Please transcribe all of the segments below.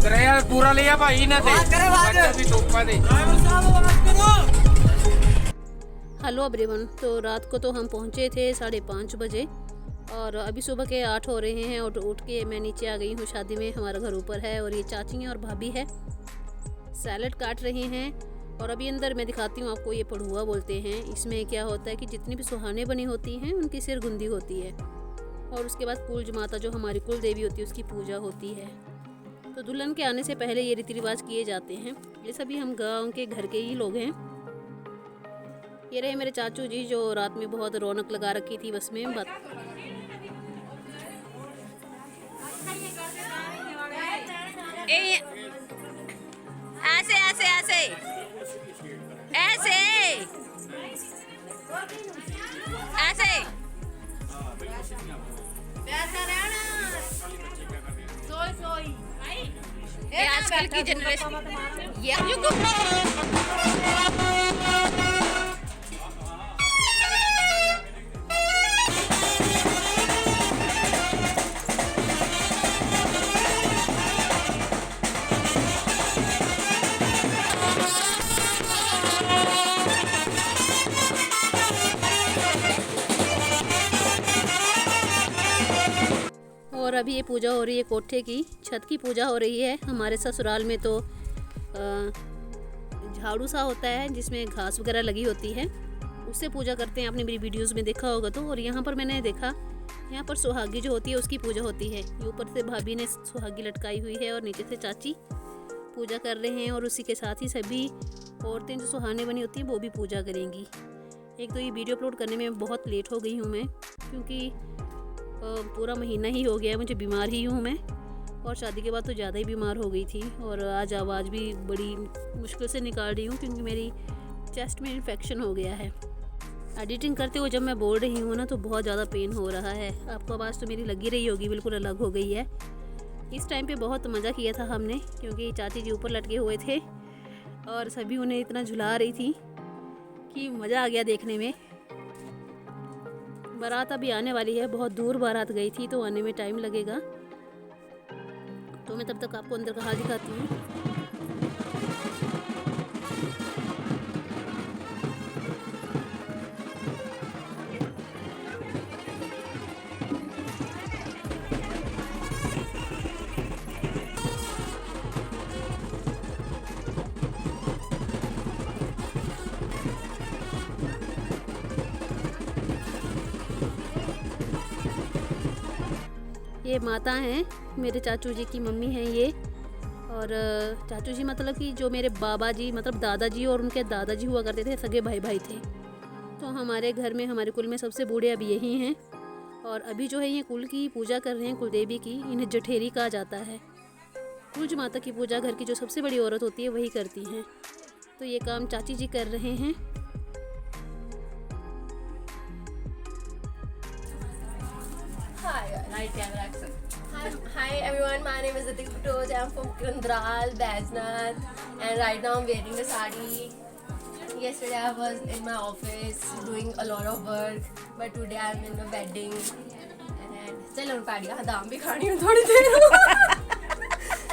किराया पूरा लिया भाई ना ते टोपा दे। हेलो एवरीवन, तो रात को तो हम पहुंचे थे 5:30 बजे और अभी सुबह के 8 हो रहे हैं और उठ के मैं नीचे आ गई हूँ शादी में। हमारा घर ऊपर है और ये चाची और भाभी है, सैलड काट रही हैं। और अभी अंदर मैं दिखाती हूँ आपको, ये पढ़ुआ बोलते हैं। इसमें क्या होता है कि जितनी भी सुहाने बनी होती हैं उनकी सिर गुंदी होती है और उसके बाद कुल माता जो हमारी कुल देवी होती है उसकी पूजा होती है। तो दुल्हन के आने से पहले ये रीति रिवाज किए जाते हैं। ये सभी हम गाँव के घर के ही लोग हैं। ये रहे मेरे चाचू जी जो रात में बहुत रौनक लगा रखी थी बस में। ऐसे ऐसे ऐसे ऐसे ऐसे ये आजकल की जनरेशन ये और अभी ये पूजा हो रही है, कोठे की छत की पूजा हो रही है। हमारे ससुराल में तो झाड़ू सा होता है जिसमें घास वगैरह लगी होती है, उससे पूजा करते हैं। आपने मेरी वीडियोस में देखा होगा तो। और यहाँ पर मैंने देखा, यहाँ पर सुहागी जो होती है उसकी पूजा होती है। ऊपर से भाभी ने सुहागी लटकाई हुई है और नीचे से चाची पूजा कर रहे हैं और उसी के साथ ही सभी औरतें जो सुहाने बनी होती हैं वो भी पूजा करेंगी। एक तो ये वीडियो अपलोड करने में बहुत लेट हो गई हूँ मैं, क्योंकि पूरा महीना ही हो गया है, मुझे बीमार ही हूँ मैं। और शादी के बाद तो ज़्यादा ही बीमार हो गई थी और आज आवाज़ भी बड़ी मुश्किल से निकाल रही हूँ क्योंकि मेरी चेस्ट में इन्फेक्शन हो गया है। एडिटिंग करते हुए जब मैं बोल रही हूँ ना तो बहुत ज़्यादा पेन हो रहा है। आपको आवाज़ तो मेरी लगी रही होगी, बिल्कुल अलग हो गई है। इस टाइम पे बहुत मज़ा किया था हमने, क्योंकि चाची जी ऊपर लटके हुए थे और सभी उन्हें इतना झुला रही थी कि मज़ा आ गया देखने में। बारात अभी आने वाली है, बहुत दूर बारात गई थी तो आने में टाइम लगेगा। तो मैं तब तक आपको अंदर का हाल दिखाती हूँ। ये माता हैं, मेरे चाचू जी की मम्मी हैं ये। और चाचू जी मतलब कि जो मेरे बाबा जी मतलब दादाजी और उनके दादाजी हुआ करते थे, सगे भाई भाई थे। तो हमारे घर में, हमारे कुल में सबसे बूढ़े अभी यही हैं। और अभी जो है ये कुल की पूजा कर रहे हैं, कुल देवी की। इन्हें जठेरी कहा जाता है। कुल माता की पूजा घर की जो सबसे बड़ी औरत होती है वही करती हैं। तो ये काम चाची जी कर रहे हैं। Hi everyone, my name is Atik Putoj. I'm from Kandral, Bajnath, and right now I'm wearing a sari. Yesterday I was in my office doing a lot of work, but today I'm in a wedding. And चलो मैं paddy का दाम भी खानी हूँ थोड़ी देर।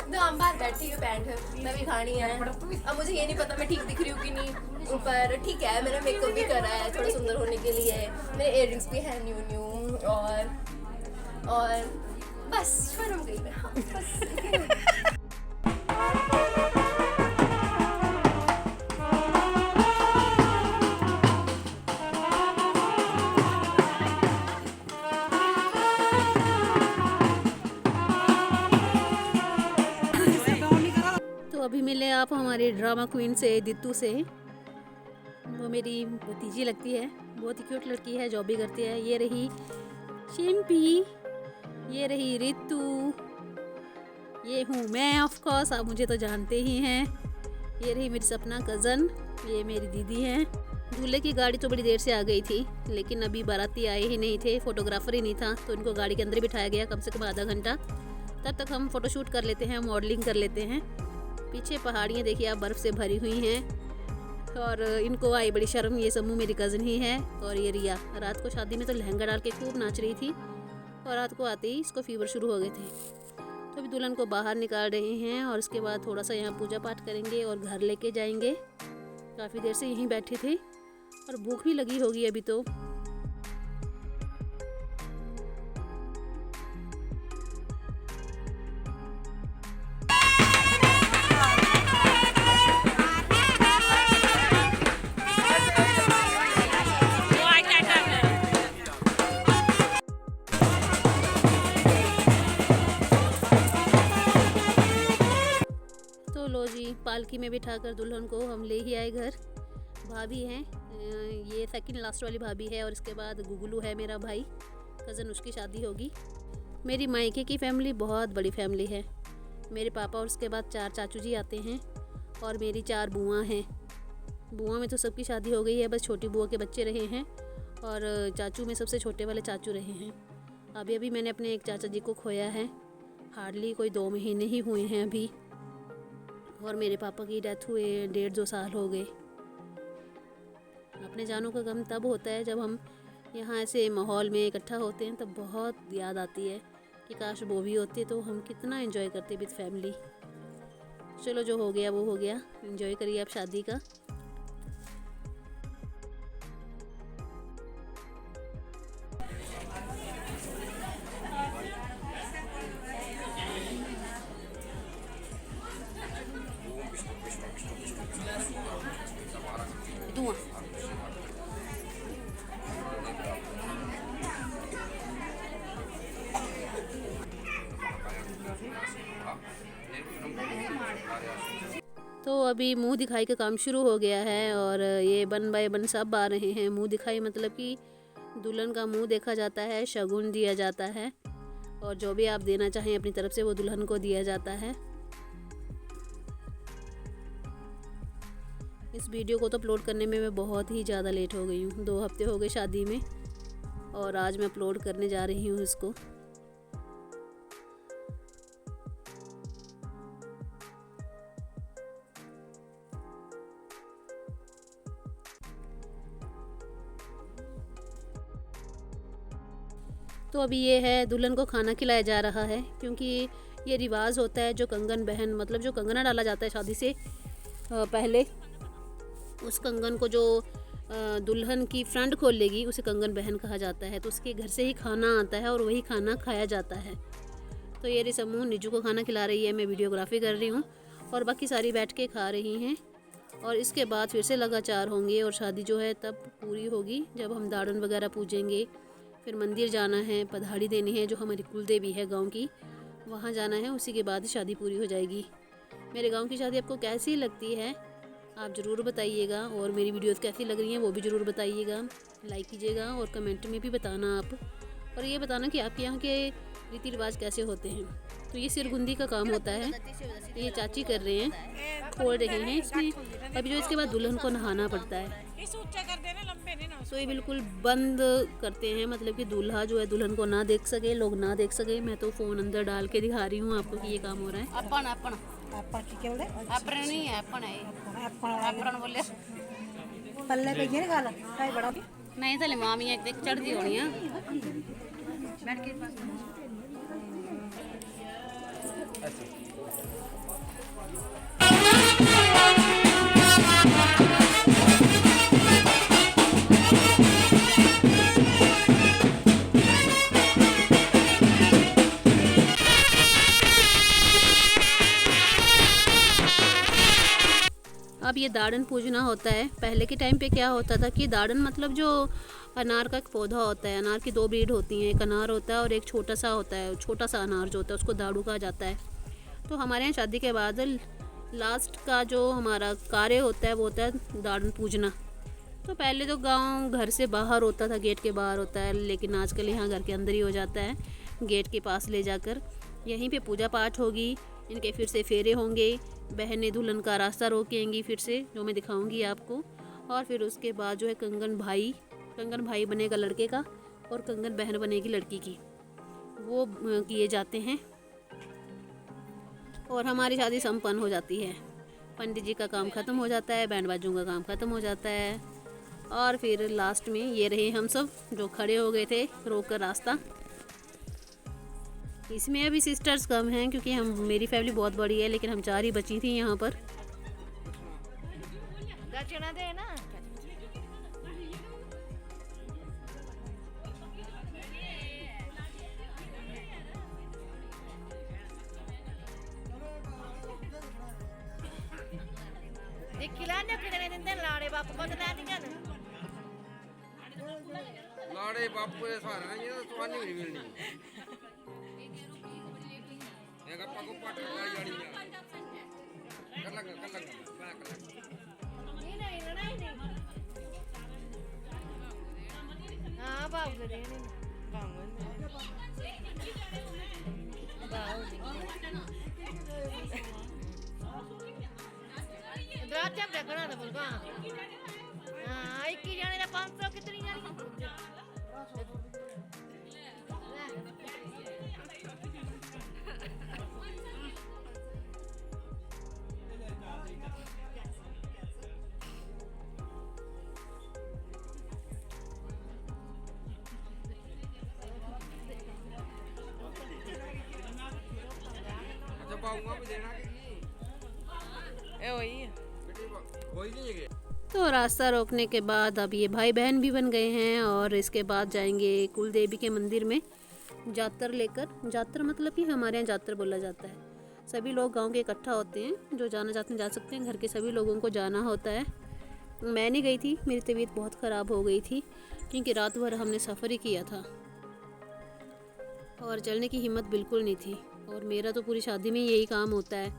दाम बाहर बैठी हूँ, पैंट मैं भी खानी है। अब मुझे ये नहीं पता मैं ठीक दिख रही हूँ कि नहीं, पर ठीक है। मैंने मेकअप भी करा है थोड़ा सुंदर होने के लिए। मेरे इयररिंग्स भी हैं न्यू और बस शर्म गई मैं। हाँ, बस। तो अभी मिले आप हमारे ड्रामा क्वीन से, दित्तू से। वो मेरी भतीजी लगती है, बहुत ही क्यूट लड़की है, जॉब भी करती है। ये रही शिम्पी, ये रही रितु, ये हूँ मैं। ऑफ कोर्स आप मुझे तो जानते ही हैं। ये रही मेरी सपना कज़न, ये मेरी दीदी हैं। दूल्हे की गाड़ी तो बड़ी देर से आ गई थी, लेकिन अभी बाराती आए ही नहीं थे, फोटोग्राफर ही नहीं था, तो इनको गाड़ी के अंदर बिठाया गया कम से कम आधा घंटा। तब तक हम फ़ोटोशूट कर लेते हैं, मॉडलिंग कर लेते हैं। पीछे पहाड़ियाँ देखिए आप, बर्फ़ से भरी हुई हैं। और इनको आई बड़ी शर्म, ये समूह मेरी कज़न ही है। और ये रिया रात को शादी में तो लहंगा डाल के खूब नाच रही थी और रात को आते ही इसको फीवर शुरू हो गए थे। तो अभी दुल्हन को बाहर निकाल रहे हैं और उसके बाद थोड़ा सा यहाँ पूजा पाठ करेंगे और घर लेके जाएंगे। काफ़ी देर से यहीं बैठे थे और भूख भी लगी होगी अभी तो। तो लो जी, पालकी में बिठाकर दुल्हन को हम ले ही आए घर। भाभी हैं, ये सेकंड लास्ट वाली भाभी है और इसके बाद गुगलू है मेरा भाई, कज़न, उसकी शादी होगी। मेरी मायके की फैमिली बहुत बड़ी फैमिली है। मेरे पापा और उसके बाद 4 चाचू जी आते हैं और मेरी 4 बुआ हैं। बुआ में तो सबकी शादी हो गई है, बस छोटी बुआ के बच्चे रहे हैं और चाचू में सबसे छोटे वाले चाचू रहे हैं। अभी मैंने अपने एक चाचा जी को खोया है, हार्डली कोई 2 महीने ही हुए हैं अभी, और मेरे पापा की डेथ हुए 1.5-2 साल हो गए। अपने जानों का गम तब होता है जब हम यहाँ ऐसे माहौल में इकट्ठा होते हैं, तब बहुत याद आती है कि काश वो भी होते तो हम कितना एंजॉय करते विद फैमिली। चलो, जो हो गया वो हो गया, एंजॉय करिए आप शादी का। धुआं तो अभी मुंह दिखाई का काम शुरू हो गया है और ये 1 बाय 1 सब आ रहे हैं। मुंह दिखाई मतलब कि दुल्हन का मुंह देखा जाता है, शगुन दिया जाता है और जो भी आप देना चाहें अपनी तरफ से वो दुल्हन को दिया जाता है। इस वीडियो को तो अपलोड करने में मैं बहुत ही ज़्यादा लेट हो गई हूँ। 2 हफ्ते हो गए शादी में और आज मैं अपलोड करने जा रही हूँ इसको। तो अभी ये है, दुल्हन को खाना खिलाया जा रहा है क्योंकि ये रिवाज होता है। जो कंगन बहन, मतलब जो कंगना डाला जाता है शादी से पहले, उस कंगन को जो दुल्हन की फ्रंट खोल लेगी उसे कंगन बहन कहा जाता है। तो उसके घर से ही खाना आता है और वही खाना खाया जाता है। तो ये रिसमू निजू को खाना खिला रही है, मैं वीडियोग्राफी कर रही हूँ और बाकी सारी बैठ के खा रही हैं। और इसके बाद फिर से लगाचार होंगे और शादी जो है तब पूरी होगी जब हम दाड़न वगैरह पूजेंगे। फिर मंदिर जाना है, पधाड़ी देनी है, जो हमारी कुल देवी है गाँव की, वहाँ जाना है। उसी के बाद शादी पूरी हो जाएगी। मेरे गाँव की शादी आपको कैसी लगती है आप ज़रूर बताइएगा और मेरी वीडियोस कैसी लग रही हैं वो भी ज़रूर बताइएगा। लाइक कीजिएगा और कमेंट में भी बताना आप, और ये बताना कि आपके यहाँ के रीति रिवाज कैसे होते हैं। तो ये सिरगुंदी का काम होता है, ये चाची कर रहे हैं, खोल रहे हैं इसमें। अभी जो इसके बाद दुल्हन को नहाना पड़ता है, तो ये बिल्कुल बंद करते हैं, मतलब कि दूल्हा जो है दुल्हन को ना देख सके, लोग ना देख सके। मैं तो फ़ोन अंदर डाल के दिखा रही हूँ आपको कि ये काम हो रहा है। नहीं तो मामी एक देख चढ़ती होनी है। अब ये दाड़न पूजना होता है। पहले के टाइम पे क्या होता था कि दाड़न मतलब जो अनार का एक पौधा होता है, अनार की 2 ब्रीड होती हैं, एक अनार होता है और एक छोटा सा होता है, छोटा सा अनार जो होता है उसको दाड़ू कहा जाता है। तो हमारे यहाँ शादी के बाद लास्ट का जो हमारा कार्य होता है वो होता है दाड़न पूजना। तो पहले तो गांव घर से बाहर होता था, गेट के बाहर होता है, लेकिन आजकल यहाँ घर के अंदर ही हो जाता है, गेट के पास ले जाकर। यहीं पे पूजा पाठ होगी, इनके फिर से फेरे होंगे, बहनें दुल्हन का रास्ता रोकेंगी फिर से, जो मैं दिखाऊंगी आपको। और फिर उसके बाद जो है कंगन भाई बनेगा लड़के का और कंगन बहन बनेगी लड़की की, वो किए जाते हैं और हमारी शादी संपन्न हो जाती है। पंडित जी का काम ख़त्म हो जाता है, बैंड बाजों का काम ख़त्म हो जाता है और फिर लास्ट में ये रहे हम सब जो खड़े हो गए थे रोक कर रास्ता। इसमें अभी सिस्टर्स कम हैं क्योंकि मेरी फैमिली बहुत बड़ी है, लेकिन हम 4 ही बची थी यहाँ पर। लाड़े बापू ਦੇ ਸਾਰੇ ਨਹੀਂ ਤਾਂ ਤੁਹਾਨੂੰ ਨਹੀਂ ਮਿਲਣੀ ਇਹ ਗੱਪਾ ਕੋ ਪੱਟ ਲਾ ਜਾਣੀ ਆ ਕਰ ਲੱਗਾ ਮੈਂ ਕਰ हाँ बाबू दे देने रात जब देखना था बोलगा हाँ 21 जाने का 500 कितनी जानी अच्छा बाबूआ भी देना कि ए वही है बेटी वही नहीं है। तो रास्ता रोकने के बाद अब ये भाई बहन भी बन गए हैं और इसके बाद जाएंगे कुल देवी के मंदिर में जातर लेकर। जातर मतलब कि हमारे यहाँ जातर बोला जाता है। सभी लोग गांव के इकट्ठा होते हैं, जो जाना चाहते हैं जा सकते हैं। घर के सभी लोगों को जाना होता है। मैं नहीं गई थी, मेरी तबीयत बहुत ख़राब हो गई थी क्योंकि रात भर हमने सफ़र ही किया था और चलने की हिम्मत बिल्कुल नहीं थी। और मेरा तो पूरी शादी में यही काम होता है,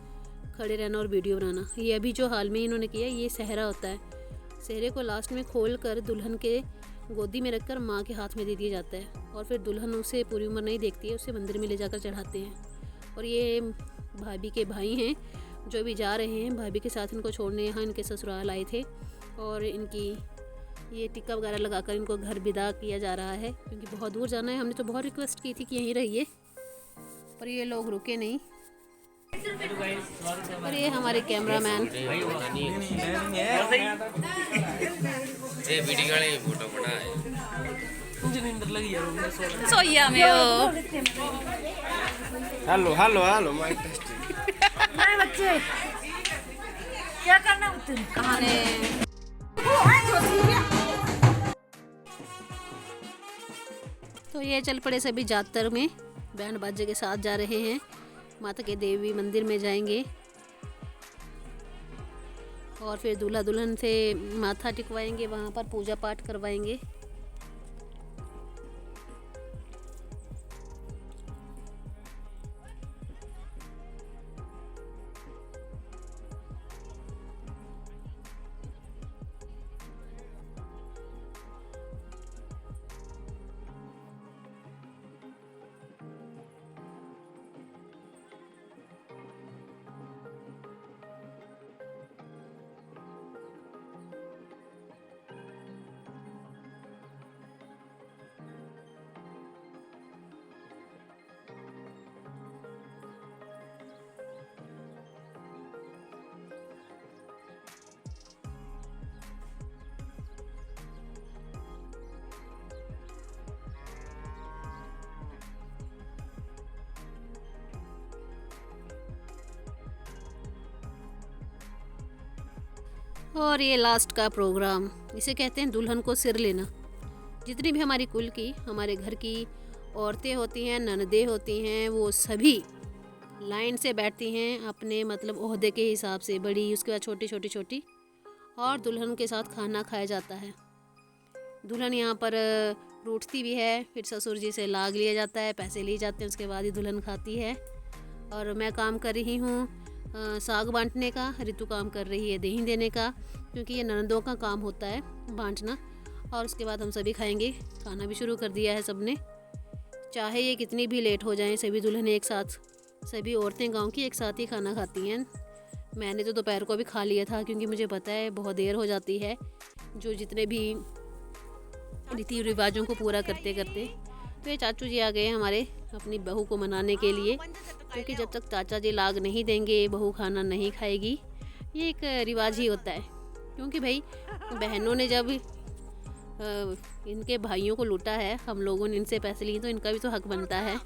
खड़े रहना और वीडियो बनाना। ये अभी जो हाल में इन्होंने किया ये सहरा होता है। सहरे को लास्ट में खोल कर दुल्हन के गोदी में रखकर माँ के हाथ में दे दिया जाता है और फिर दुल्हन उसे पूरी उम्र नहीं देखती है, उसे मंदिर में ले जाकर चढ़ाते हैं। और ये भाभी के भाई हैं जो भी जा रहे हैं, भाभी के साथ इनको छोड़ने यहाँ इनके ससुराल आए थे और इनकी ये टिक्का वगैरह लगाकर इनको घर विदा किया जा रहा है क्योंकि बहुत दूर जाना है। हमने तो बहुत रिक्वेस्ट की थी कि यहीं रहिए, पर ये लोग रुके नहीं। और ये हमारे कैमरामैन ये वीडियो वाले फोटो बनाए सोया में हो। Hello hello hello mic testing नहीं बच्चे क्या करना तुम कहाने तो ये चल पड़े सभी जातर में, बैंड बाजे के साथ जा रहे हैं। माता के देवी मंदिर में जाएंगे और फिर दूल्हा दुल्हन से माथा टिकवाएंगे, वहाँ पर पूजा पाठ करवाएंगे। और ये लास्ट का प्रोग्राम, इसे कहते हैं दुल्हन को सिर लेना। जितनी भी हमारी कुल की, हमारे घर की औरतें होती हैं, ननदें होती हैं, वो सभी लाइन से बैठती हैं अपने मतलब ओहदे के हिसाब से, बड़ी उसके बाद छोटी छोटी छोटी, और दुल्हन के साथ खाना खाया जाता है। दुल्हन यहाँ पर रूठती भी है, फिर ससुर जी से लाग लिया जाता है, पैसे लिए जाते हैं, उसके बाद ही दुल्हन खाती है। और मैं काम कर रही हूँ साग बांटने का, ऋतु काम कर रही है दही देने का, क्योंकि ये ननदों का काम होता है बांटना। और उसके बाद हम सभी खाएंगे। खाना भी शुरू कर दिया है सबने, चाहे ये कितनी भी लेट हो जाएं, सभी दुल्हन एक साथ, सभी औरतें गांव की एक साथ ही खाना खाती हैं। मैंने तो दोपहर को भी खा लिया था क्योंकि मुझे पता है बहुत देर हो जाती है जो जितने भी रीति रिवाजों को पूरा करते करते। तो ये चाचू जी आ गए हमारे अपनी बहू को मनाने के लिए, क्योंकि जब तक चाचा जी लाग नहीं देंगे बहू खाना नहीं खाएगी। ये एक रिवाज ही होता है, क्योंकि भाई बहनों ने जब इनके भाइयों को लूटा है, हम लोगों ने इनसे पैसे लिए, तो इनका भी तो हक बनता है।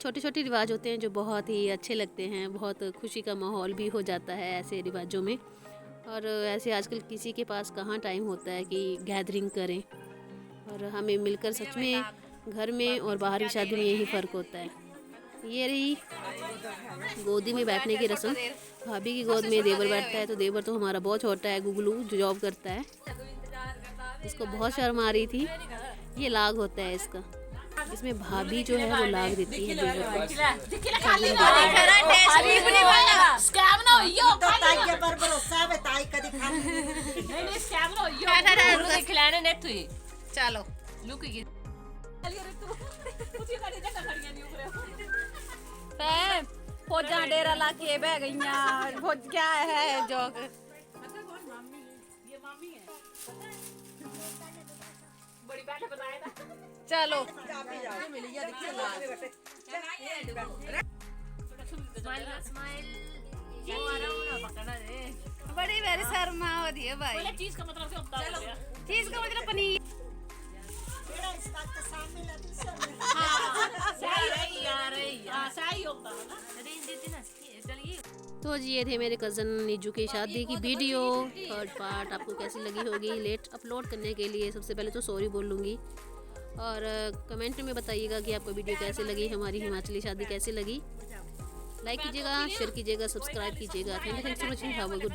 छोटे छोटे रिवाज होते हैं जो बहुत ही अच्छे लगते हैं, बहुत खुशी का माहौल भी हो जाता है ऐसे रिवाजों में। और ऐसे आजकल किसी के पास कहाँ टाइम होता है कि गैदरिंग करें, और हमें मिलकर सच में घर में और बाहर की शादी में यही फ़र्क होता है। ये रही गोदी में बैठने की रस्म। भाभी की गोद में देवर बैठता है, तो देवर तो हमारा बहुत छोटा है, गुगलू जो जॉब करता है, इसको बहुत शर्म आ रही थी। ये लाग होता है इसका, इसमें भाभी जो है वो लाग देती है देवर को। चलो फौजा डेरा ला के बह गई फौज क्या है जोक चलो बड़ी मेरी शर्मा हो रही है भाई। चीज का मतलब पनीर। तो जी ये थे मेरे कज़न नीजू की शादी की वीडियो। थर्ड पार्ट आपको कैसी लगी होगी, लेट अपलोड करने के लिए सबसे पहले तो सॉरी बोल लूँगी, और कमेंट में बताइएगा कि आपको वीडियो कैसी लगी, हमारी हिमाचली शादी कैसी लगी। लाइक कीजिएगा, शेयर कीजिएगा, सब्सक्राइब कीजिएगा। Thank you so much. Have a good